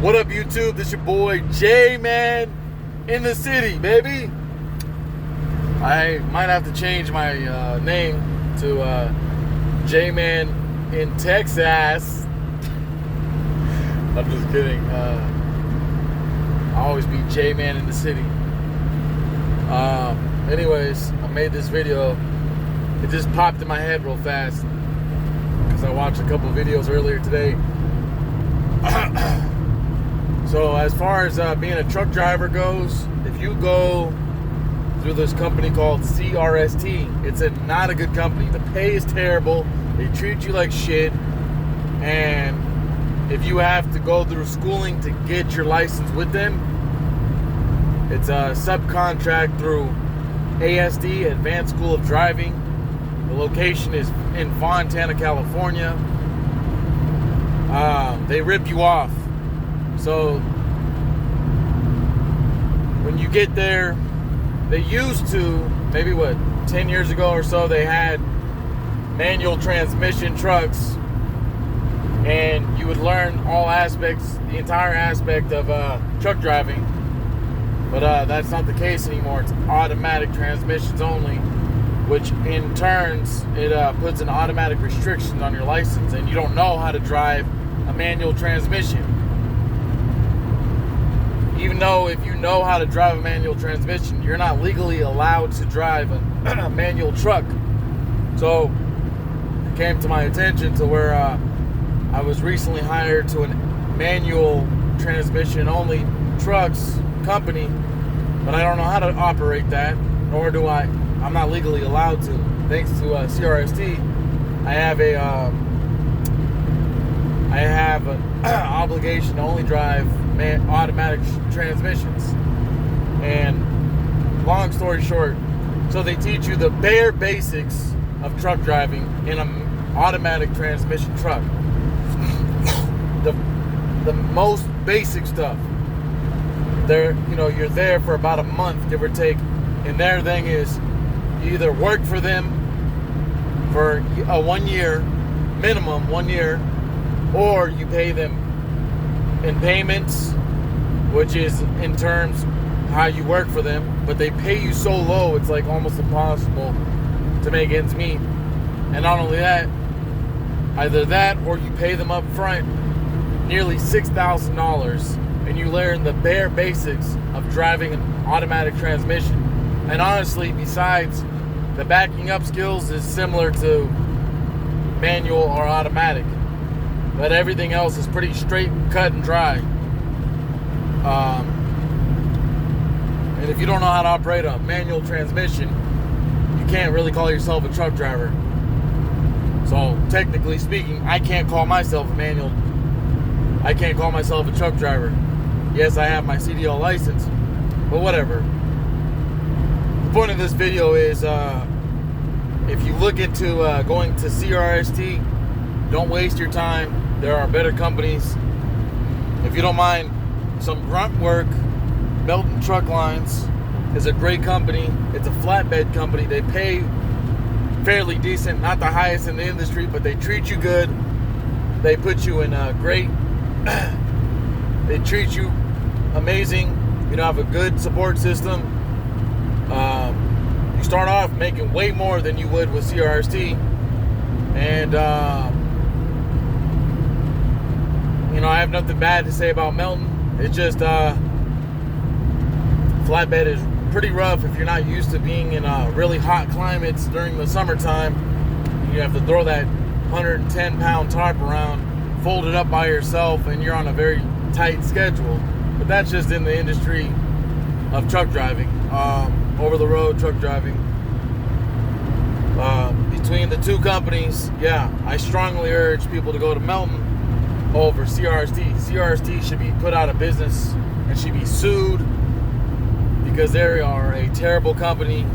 What up, YouTube? This your boy J-Man in the city, baby. I might have to change my name to J-Man in Texas. I'm just kidding. I'll always be J-Man in the city. Anyways, I made this video. It just popped in my head real fast because I watched a couple videos earlier today. So as far as being a truck driver goes, if you go through this company called CRST, it's not a good company. The pay is terrible. They treat you like shit. And if you have to go through schooling to get your license with them, it's a subcontract through ASD, Advanced School of Driving. The location is in Fontana, California. They rip you off. So when you get there, they used to, maybe 10 years ago or so, they had manual transmission trucks, and you would learn all aspects, the entire aspect of truck driving. But that's not the case anymore. It's automatic transmissions only, which in turns, it puts an automatic restrictions on your license, and you don't know how to drive a manual transmission. Even though if you know how to drive a manual transmission, you're not legally allowed to drive a manual truck. So it came to my attention to where I was recently hired to a manual transmission only trucks company, but I don't know how to operate that, nor do I'm not legally allowed to. Thanks to CRST, I have an obligation to only drive automatic transmissions. And long story short, so they teach you the bare basics of truck driving in an automatic transmission truck. The most basic stuff. You're there for about a month, give or take, and their thing is you either work for them for a 1 year, minimum 1 year, or you pay them in payments, which is in terms how you work for them, but they pay you so low it's like almost impossible to make ends meet. And not only that, either that or you pay them up front nearly $6,000 and you learn the bare basics of driving an automatic transmission. And honestly, besides the backing up skills is similar to manual or automatic, but everything else is pretty straight, cut and dry. And if you don't know how to operate a manual transmission, you can't really call yourself a truck driver. So technically speaking, I can't call myself a truck driver. Yes, I have my CDL license, but whatever. The point of this video is, if you look into going to CRST, don't waste your time. There are better companies. If you don't mind some grunt work, Melton Truck Lines is a great company. It's a flatbed company. They pay fairly decent, not the highest in the industry, but they treat you good. They put you in a great, they treat you amazing. You have a good support system. You start off making way more than you would with CRST. And I have nothing bad to say about Melton. It's just flatbed is pretty rough if you're not used to being in really hot climates during the summertime. You have to throw that 110-pound tarp around, fold it up by yourself, and you're on a very tight schedule. But that's just in the industry of truck driving, over-the-road truck driving. Between the two companies, I strongly urge people to go to Melton over CRST. CRST should be put out of business and should be sued because they are a terrible company